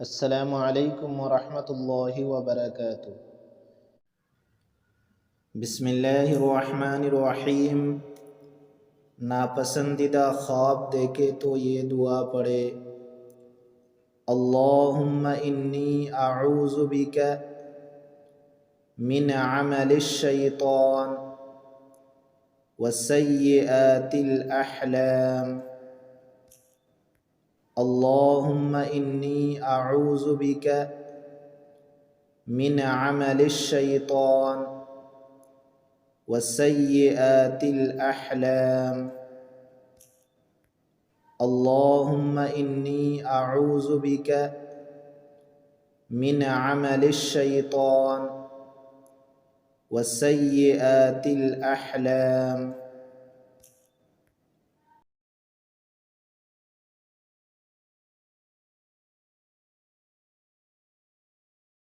अस्सलामु अलैकुम वरहमतुल्लाहि वबरकातुह। बिस्मिल्लाहिर्रहमानिर्रहीम। नापसंदीदा ख्वाब देखे तो ये दुआ पढ़े, अल्लाहुम्मा इन्नी अऊज़ु बिका मिन अमलिश शैतान व सय्यिआतिल अहलाम। अल्लाहुम्मा इन्नी अऊज़ु बिका मिन अमलिश शैतान व सय्यिआतिल अहलाम। अल्लाहुम्मा इन्नी अऊज़ु बिका मिन अमलिश शैतान व सय्यिआतिल अहलाम।